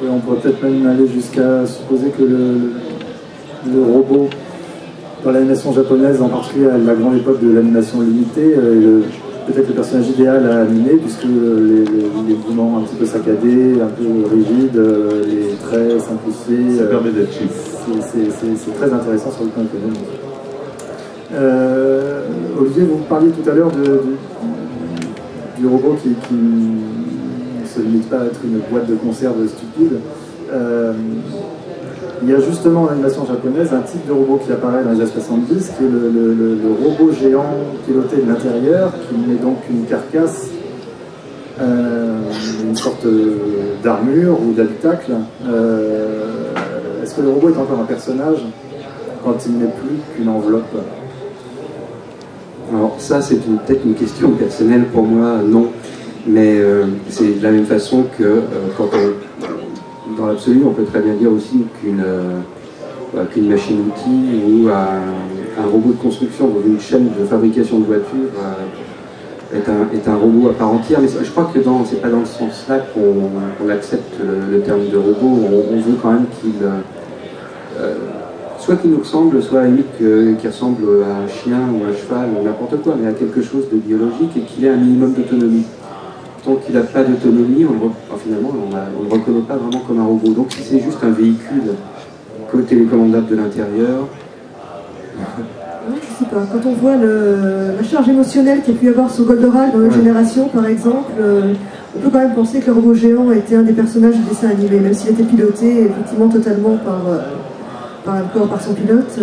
Oui, on pourrait peut-être même aller jusqu'à supposer que le robot, dans l'animation japonaise en particulier, à la grande époque de l'animation limitée, peut-être le personnage idéal à animer, puisque les mouvements un petit peu saccadés, un peu rigides, les traits simplifiés. Ça permet d'être chic. C'est très intéressant sur le plan économique. Olivier, vous parliez tout à l'heure du robot qui ne se limite pas à être une boîte de conserve stupide. Il y a justement en animation japonaise un type de robot qui apparaît dans les années 70, qui est le robot géant piloté de l'intérieur, qui met donc une carcasse, une sorte d'armure ou d'habitacle. Est-ce que le robot est encore un personnage quand il n'est plus qu'une enveloppe? Alors ça, c'est peut-être une question personnelle pour moi, non. Mais c'est de la même façon que quand dans l'absolu, on peut très bien dire aussi qu'une machine-outil ou un robot de construction dans une chaîne de fabrication de voitures est un robot à part entière. Mais je crois que c'est pas dans ce sens-là qu'on accepte le terme de robot. On veut quand même qu'il soit qu'il nous ressemble, soit à la limite qu'il ressemble à un chien ou à un cheval ou n'importe quoi, mais à quelque chose de biologique et qu'il ait un minimum d'autonomie. Tant qu'il n'a pas d'autonomie, finalement, on ne le reconnaît pas vraiment comme un robot. Donc si c'est juste un véhicule télécommandable de l'intérieur... Oui, je sais pas. Quand on voit la charge émotionnelle qu'il y a pu y avoir sur Goldorak dans notre génération, par exemple, on peut quand même penser que le robot géant était un des personnages du dessin animé, même s'il était piloté effectivement totalement par son pilote.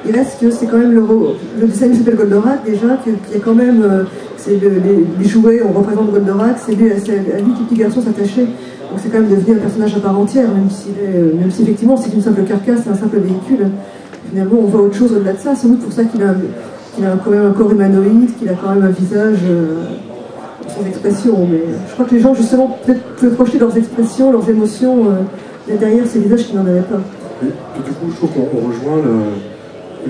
Il reste que c'est quand même le dessin animé s'appelle Goldorak déjà, qu'il y a quand même les jouets, on représente Goldorak, c'est à lui que les petits garçons s'attachaient. Donc c'est quand même devenu un personnage à part entière, même si effectivement c'est une simple carcasse, c'est un simple véhicule. Finalement, on voit autre chose au-delà de ça. C'est pour ça qu'il a quand même un corps humanoïde, qu'il a quand même un visage sans expression. Mais je crois que les gens, justement, peuvent projeter leurs expressions, leurs émotions derrière ces visages qui n'en avaient pas. Et du coup, je trouve qu'on rejoint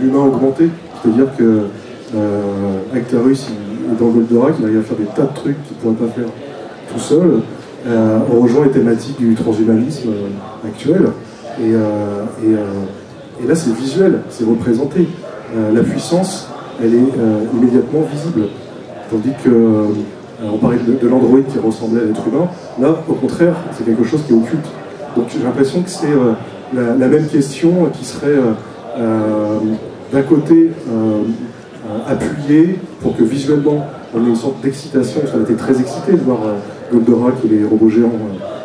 l'humain augmenté. C'est-à-dire que Actarus, dans Goldorak, il arrive à faire des tas de trucs qu'il ne pourrait pas faire tout seul. On rejoint les thématiques du transhumanisme actuel. Et là, c'est visuel, c'est représenté. La puissance, elle est immédiatement visible. Tandis que, on parlait de l'androïde qui ressemblait à l'être humain. Là, au contraire, c'est quelque chose qui est occulte. Donc j'ai l'impression que c'est la même question qui serait d'un côté appuyée pour que visuellement on ait une sorte d'excitation, parce qu'on était très excités de voir Goldorak et les robots géants,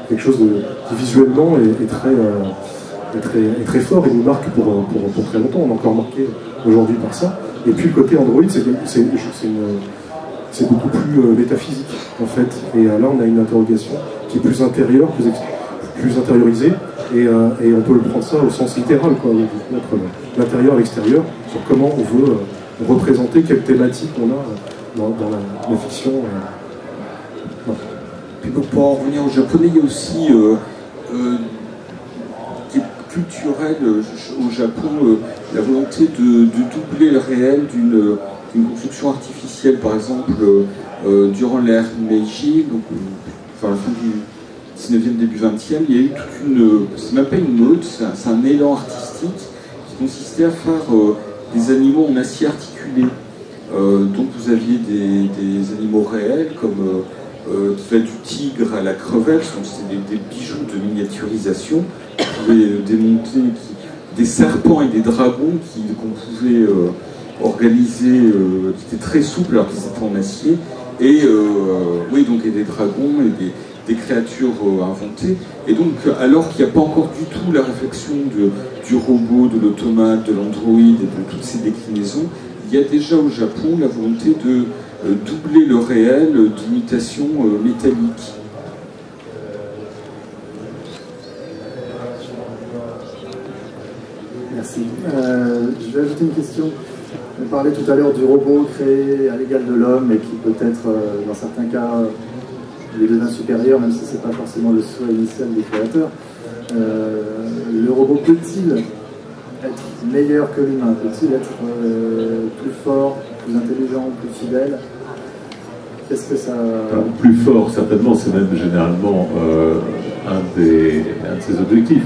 quelque chose qui visuellement est très fort et nous marque pour très longtemps. On est encore marqué aujourd'hui par ça. Et puis le côté Android, c'est beaucoup plus métaphysique en fait. Et là on a une interrogation qui est plus intérieure, plus intériorisée, et on peut le prendre ça au sens littéral, quoi, entre l'intérieur et l'extérieur, sur comment on veut représenter quelle thématique on a dans la fiction. Voilà. Puis pour en revenir au japonais, il y a aussi culturel au Japon, la volonté de doubler le réel d'une construction artificielle. Par exemple, durant l'ère Meiji, donc enfin la fin du 19e, début 20e, il y a eu toute une... c'est même pas une mode, c'est un élan artistique qui consistait à faire des animaux en acier articulé. Donc vous aviez des animaux réels, comme qui va du tigre à la crevette, donc c'était des bijoux de miniaturisation. On pouvait démonter des serpents et des dragons qu'on pouvait organiser, qui étaient très souples alors qu'ils étaient en acier, et oui, donc et des dragons et des créatures inventées. Et donc, alors qu'il n'y a pas encore du tout la réflexion du robot, de l'automate, de l'androïde et de toutes ces déclinaisons, il y a déjà au Japon la volonté de doubler le réel d'imitation métallique. Merci. Je vais ajouter une question. On parlait tout à l'heure du robot créé à l'égal de l'homme et qui peut-être, dans certains cas, lui devient supérieur, même si ce n'est pas forcément le souhait initial des créateurs. Le robot peut-il être meilleur que l'humain? Peut-il être plus fort, plus intelligent, plus fidèle? Qu'est-ce que ça... Alors, plus fort, certainement, c'est même généralement un de ses objectifs.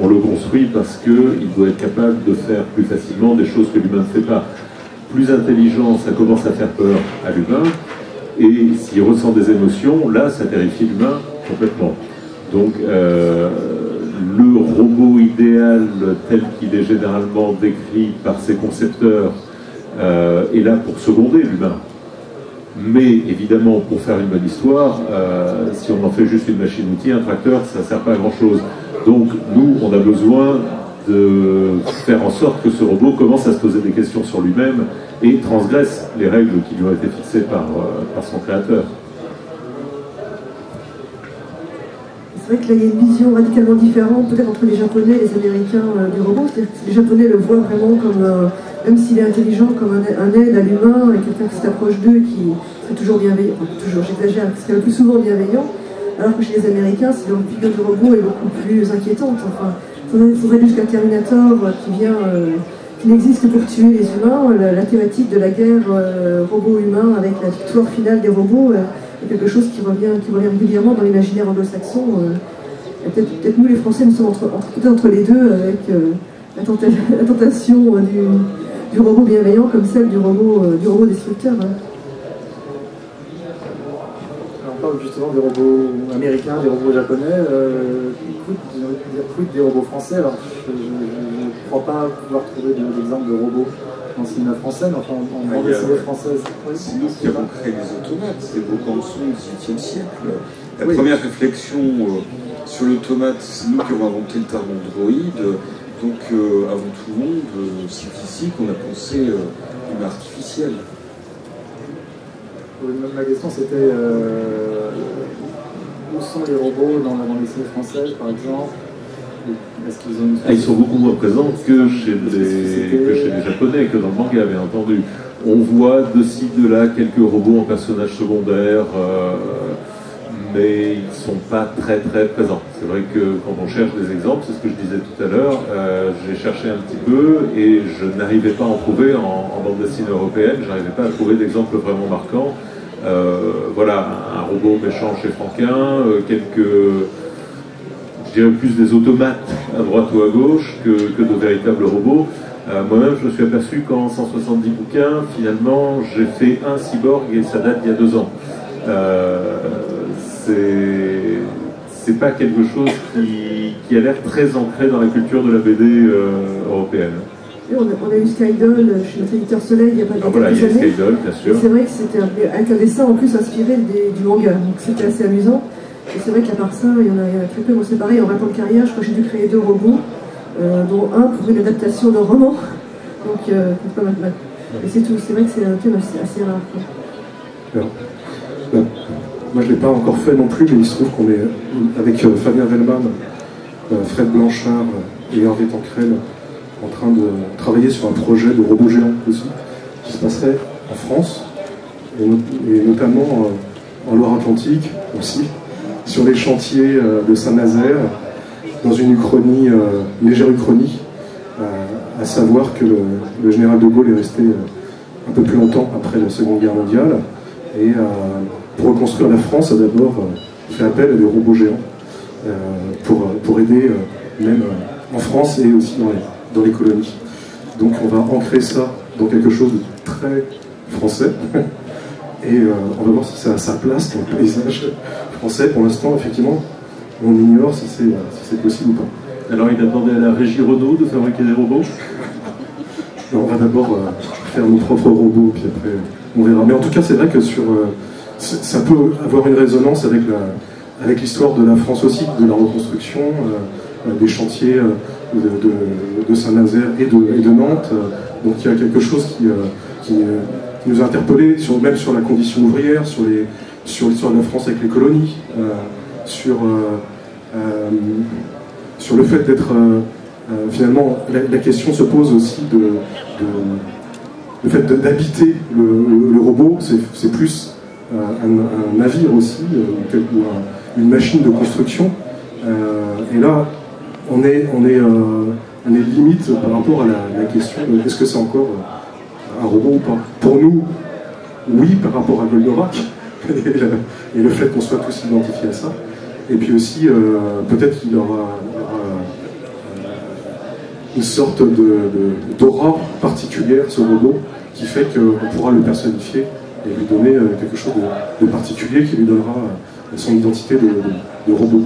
On le construit parce qu'il doit être capable de faire plus facilement des choses que l'humain ne fait pas. Plus intelligent, ça commence à faire peur à l'humain, et s'il ressent des émotions, là, ça terrifie l'humain complètement. Donc, le robot idéal tel qu'il est généralement décrit par ses concepteurs est là pour seconder l'humain. Mais évidemment, pour faire une bonne histoire, si on en fait juste une machine-outil, un tracteur, ça ne sert pas à grand-chose. Donc nous, on a besoin de faire en sorte que ce robot commence à se poser des questions sur lui-même et transgresse les règles qui lui ont été fixées par son créateur. C'est vrai que là, il y a une vision radicalement différente, peut-être entre les Japonais et les Américains du robot. C'est-à-dire que les Japonais le voient vraiment comme, même s'il est intelligent, comme un aide à l'humain, et quelqu'un qui s'approche d'eux, qui serait toujours bienveillant, enfin toujours, j'exagère, qui serait le plus souvent bienveillant, alors que chez les Américains, c'est la figure du robot est beaucoup plus inquiétante. Enfin, il faudrait jusqu'à Terminator qui n'existe que pour tuer les humains. La thématique de la guerre robot-humain avec la victoire finale des robots est quelque chose qui revient régulièrement dans l'imaginaire anglo-saxon. Peut-être nous les Français, nous sommes entre les deux avec la tentation du robot bienveillant comme celle du robot destructeur. On parle justement des robots américains, des robots japonais. Quid des robots français? Alors, je ne crois pas pouvoir trouver d'exemple de robots dans le cinéma français, mais enfin, en bande dessinée française. C'est nous qui avons créé les automates, c'est Vaucanson du XVIIIe siècle. La première réflexion sur l'automate, c'est nous qui avons inventé le terme androïde. Donc, avant tout le monde, c'est ici qu'on a pensé l'humain artificiel. Ma question c'était où sont les robots dans la bande dessinée française par exemple? Est-ce qu'ils ont ils sont beaucoup moins présents que chez les Japonais, que dans le manga bien entendu. On voit de ci, de là quelques robots en personnages secondaires, mais ils ne sont pas très très présents. C'est vrai que quand on cherche des exemples, c'est ce que je disais tout à l'heure, j'ai cherché un petit peu et je n'arrivais pas à en trouver en bande dessinée européenne, je n'arrivais pas à trouver d'exemples vraiment marquants. Voilà, un robot méchant chez Franquin, je dirais plus des automates à droite ou à gauche que de véritables robots. Moi-même, je me suis aperçu qu'en 170 bouquins, finalement, j'ai fait un cyborg et ça date d'il y a 2 ans. C'est pas quelque chose qui a l'air très ancré dans la culture de la BD européenne. Et on a eu Skydoll chez notre éditeur Soleil il y a pas voilà, quelques années. Skydoll, bien sûr. C'est vrai que c'était avec un dessin en plus inspiré du manga, donc c'était assez amusant. Et c'est vrai qu'à part ça, il y en a très peu. Moi, c'est pareil, en 20 ans de carrière, je crois que j'ai dû créer 2 robots, dont un pour une adaptation d'un roman. Donc, c'est pas mal. Et c'est tout. C'est vrai que c'est un thème assez rare. Alors, moi, je ne l'ai pas encore fait non plus, mais il se trouve qu'on est avec Fabien Vellman, Fred Blanchard et Hervé Tancrel en train de travailler sur un projet de robot géant aussi, qui se passerait en France, et notamment en Loire-Atlantique aussi, sur les chantiers de Saint-Nazaire, dans une uchronie, une légère uchronie, à savoir que le général de Gaulle est resté un peu plus longtemps après la Seconde Guerre mondiale, et pour reconstruire la France, a d'abord fait appel à des robots géants pour aider même en France et aussi dans les colonies. Donc on va ancrer ça dans quelque chose de très français. Et on va voir si ça a sa place dans le paysage français. Pour l'instant, effectivement, on ignore si c'est possible ou pas. Alors il a demandé à la régie Renault de fabriquer des robots? On va d'abord faire nos propres robots, puis après on verra. Mais en tout cas, c'est vrai que ça peut avoir une résonance avec l'histoire de la France aussi, de la reconstruction, des chantiers de Saint-Nazaire et de Nantes. Donc il y a quelque chose qui nous a interpellés, même sur la condition ouvrière, sur l'histoire de la France avec les colonies, sur le fait d'être... finalement, la question se pose aussi le fait d'habiter le robot, c'est plus un navire aussi, ou une machine de construction. Et là, on est limite par rapport à la question de est-ce que c'est encore un robot ou pas. Pour nous, oui, par rapport à Goldorak, et le fait qu'on soit tous identifiés à ça. Et puis aussi, peut-être qu'il aura une sorte d'aura particulière, ce robot, qui fait qu'on pourra le personnifier et lui donner quelque chose de particulier qui lui donnera son identité de robot.